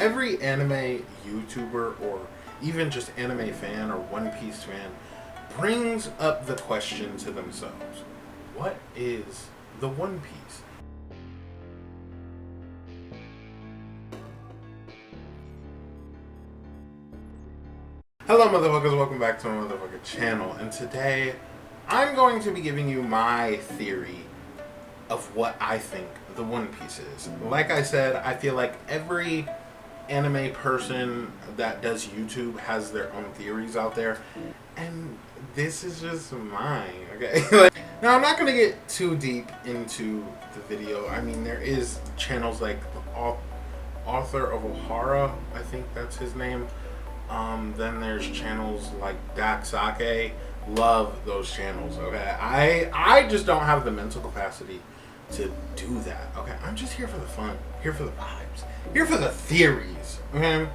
Every anime YouTuber or even just anime fan or One Piece fan brings up the question to themselves, what is the One Piece? Hello motherfuckers, welcome back to my motherfucking channel, and today I'm going to be giving you my theory of what I think the One Piece is. Like I said, I feel like every anime person that does YouTube has their own theories out there, and this is just mine, okay? Now, I'm not going to get too deep into the video. I mean, there is channels like the author of Ohara, I think that's his name. Then there's channels like Sake. Love those channels, okay? I just don't have the mental capacity to do that, okay? I'm just here for the fun, here for the vibes, here for the theories, okay?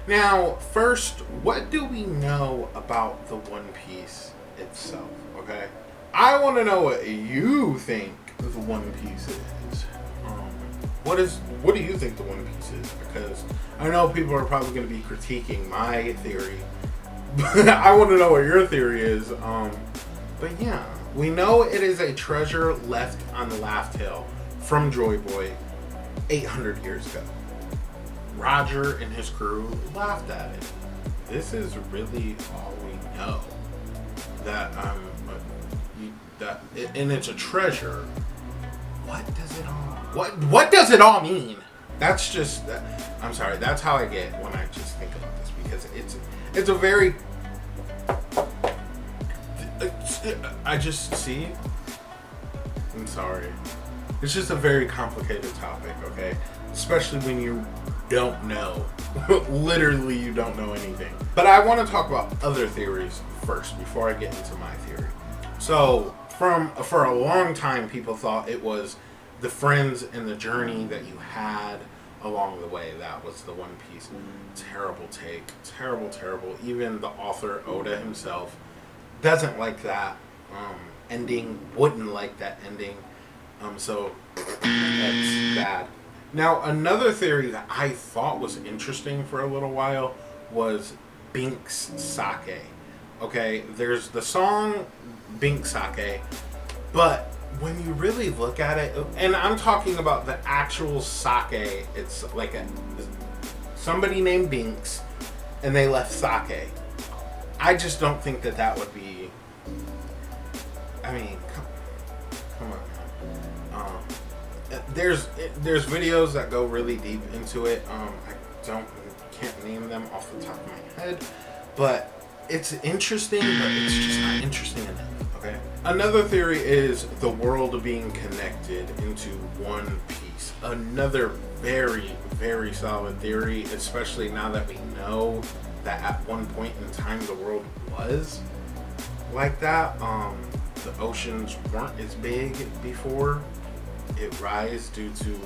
Now, first, what do we know about the One Piece itself, okay? I want to know what you think the One Piece is. What do you think the One Piece is? Because I know people are probably going to be critiquing my theory, but I want to know what your theory is. But yeah, we know it is a treasure left on the Laugh Tale from Joy Boy 800 years ago. Roger and his crew laughed at it. This is really all we know. And it's a treasure. What does it all mean? That's just, I'm sorry, that's how I get when I just think about this, because it's a very, I just see, I'm sorry, it's just a very complicated topic, okay? Especially when you don't know, literally you don't know anything. But I want to talk about other theories first before I get into my theory. So, for a long time, people thought it was the friends and the journey that you had along the way. That was the One Piece. Terrible take. Terrible. Even the author, Oda himself, doesn't like that ending, wouldn't like that ending. So that's bad. Now, another theory that I thought was interesting for a little while was Binks Sake. Okay, there's the song Binks Sake, but when you really look at it, and I'm talking about the actual sake, it's like somebody named Binks, and they left sake. I just don't think that would be. I mean, come on, man. There's videos that go really deep into it. I can't name them off the top of my head, but it's interesting, but it's just not interesting enough. Okay. Another theory is the world being connected into one piece. Another very, very solid theory, especially now that we know that at one point in time the world was like that. The oceans weren't as big before. It rise due to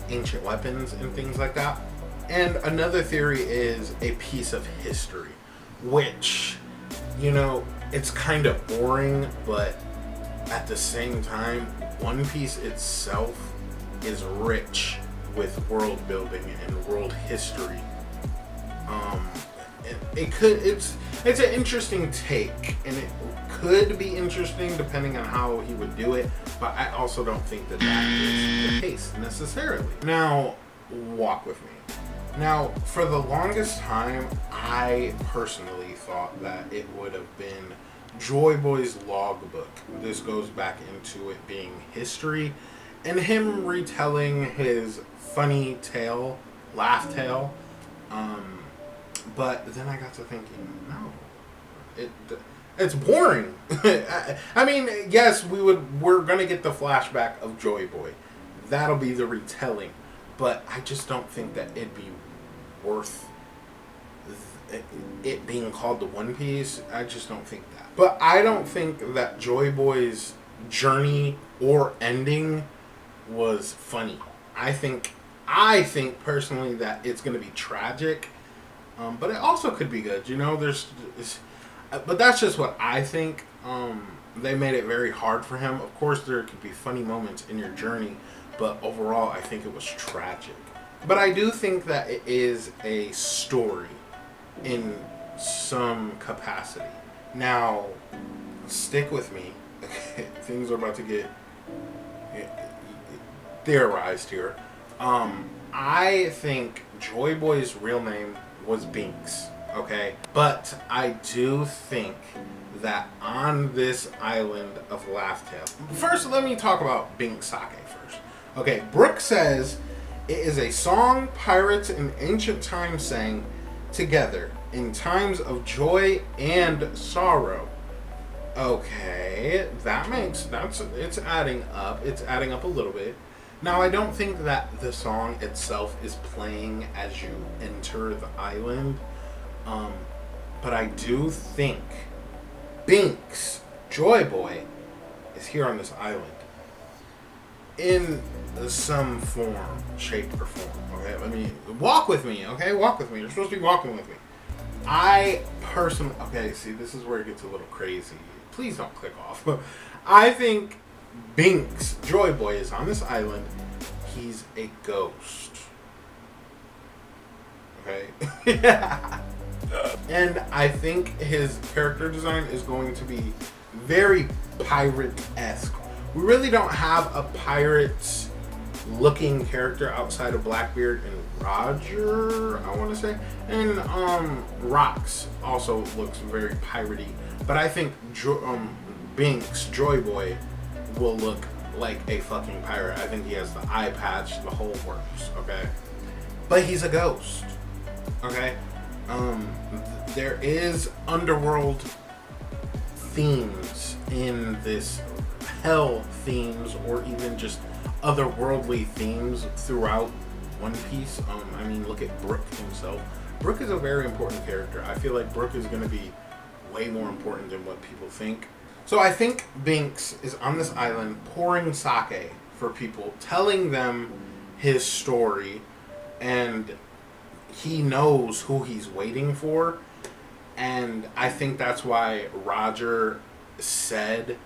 ancient weapons and things like that. And another theory is a piece of history, which, you know, it's kind of boring, but at the same time, One Piece itself is rich with world building and world history. It's an interesting take, and it could be interesting depending on how he would do it, but I also don't think that is the case necessarily. Now, walk with me. Now, for the longest time, I personally thought that it would have been Joy Boy's logbook. This goes back into it being history and him retelling his funny tale, laugh tale. But then I got to thinking, no, it's boring. I mean, yes, we're gonna get the flashback of Joy Boy. That'll be the retelling, but I just don't think that it'd be worth it being called the One Piece. I just don't think that. But I don't think that Joy Boy's journey or ending was funny. I think personally that it's going to be tragic, but it also could be good. You know, but that's just what I think. They made it very hard for him. Of course, there could be funny moments in your journey, but overall, I think it was tragic. But I do think that it is a story in some capacity. Now, stick with me. Things are about to get theorized here. I think Joy Boy's real name was Binks, okay? But I do think that on this island of Laughtale... First, let me talk about Binks Sake first. Okay, Brooke says it is a song pirates in ancient times sang together in times of joy and sorrow. Okay, it's adding up. It's adding up a little bit. Now, I don't think that the song itself is playing as you enter the island, but I do think Binks, Joy Boy, is here on this island in some form, shape, or form. Okay, let me walk with me. Okay, walk with me. You're supposed to be walking with me. I personally, okay, see, this is where it gets a little crazy. Please don't click off. I think Binks, Joy Boy, is on this island. He's a ghost. Okay? And I think his character design is going to be very pirate-esque. We really don't have a pirate-looking character outside of Blackbeard and Roger, I want to say. And Rocks also looks very piratey. But I think Binks, Joy Boy, will look like a fucking pirate. I think he has the eye patch, the whole works, okay? But he's a ghost, okay? There is underworld themes in this, hell themes, or even just otherworldly themes throughout One Piece. I mean, look at Brook himself. Brook is a very important character. I feel like Brook is going to be way more important than what people think. So I think Binks is on this island pouring sake for people, telling them his story, and he knows who he's waiting for. And I think that's why Roger said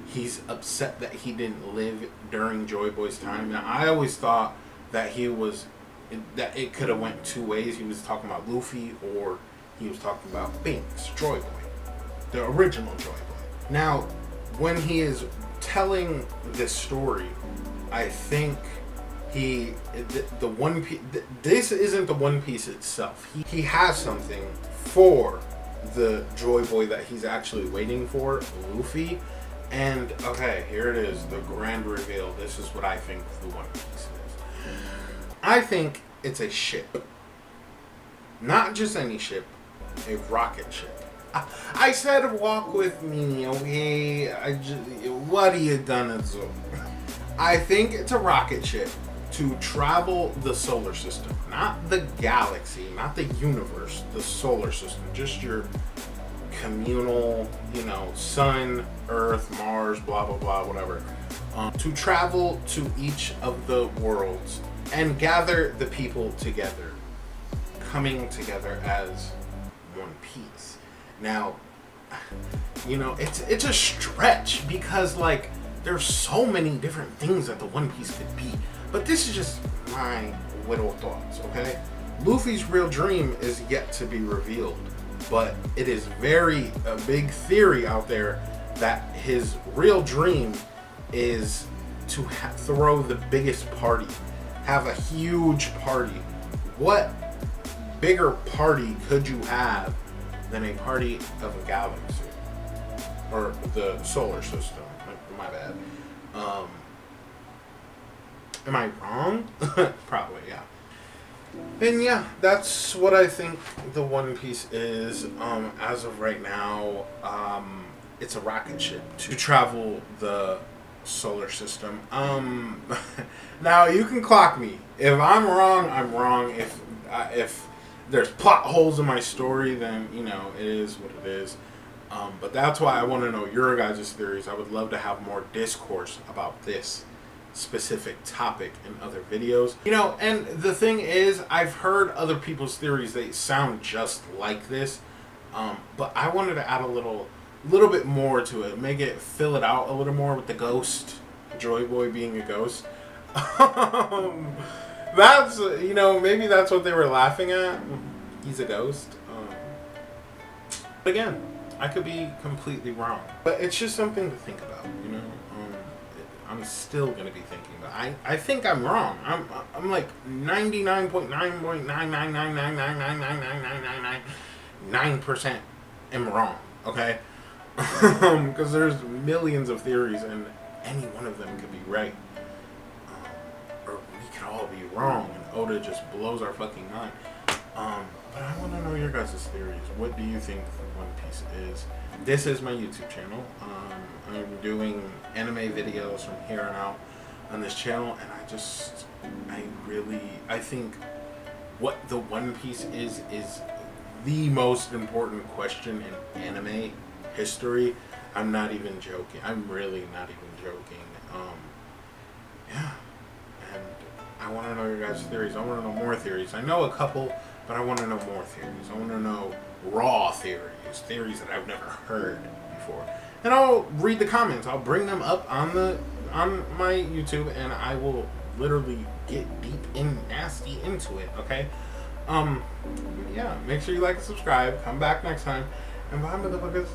he's upset that he didn't live during Joy Boy's time. Now, I always thought that that it could have went two ways. He was talking about Luffy, or he was talking about Binks, Joy Boy, the original Joy Boy. Now, when he is telling this story, I think the One Piece, this isn't the One Piece itself. He has something for the Joy Boy that he's actually waiting for, Luffy. And, okay, here it is, the grand reveal. This is what I think the One Piece is. I think it's a ship. Not just any ship, a rocket ship. I said walk with me, okay? What are you gonna do? I think it's a rocket ship to travel the solar system. Not the galaxy, not the universe, the solar system. Just your communal, sun, Earth, Mars, blah, blah, blah, whatever. To travel to each of the worlds and gather the people together, coming together as One Piece. Now, it's a stretch because, there's so many different things that the One Piece could be. But this is just my little thoughts, okay? Luffy's real dream is yet to be revealed, but it is a big theory out there that his real dream is to throw the biggest party, have a huge party. What bigger party could you have than a party of a galaxy? Or the solar system. My bad. Am I wrong? Probably, yeah. And yeah, that's what I think the One Piece is. As of right now, it's a rocket ship to travel the solar system. Now you can clock me. If I'm wrong, I'm wrong. If there's plot holes in my story, then it is what it is. But that's why I want to know your guys' theories. I would love to have more discourse about this specific topic in other videos. And the thing is, I've heard other people's theories. They sound just like this. But I wanted to add a little bit more to it. Fill it out a little more with the ghost. Joy Boy being a ghost. That's, you know, maybe that's what they were laughing at. He's a ghost. But again, I could be completely wrong. But it's just something to think about, you know. I'm still gonna be thinking about. I think I'm wrong. I'm like 99.99999999999% am wrong. Okay, because there's millions of theories and any one of them could be right, or we could all be wrong, and Oda just blows our fucking mind. But I want to know your guys' theories. What do you think One Piece is? This is my YouTube channel. I'm doing anime videos from here on out on this channel, and I think what the One Piece is the most important question in anime history. I'm not even joking. I'm really not even joking. Yeah. And I want to know your guys' theories. I want to know more theories. I know a couple, but I want to know more theories. I want to know raw theories that I've never heard before. And I'll read the comments. I'll bring them up on my YouTube, and I will literally get deep and nasty into it. Okay. Yeah. Make sure you like and subscribe. Come back next time. And bye, motherfuckers.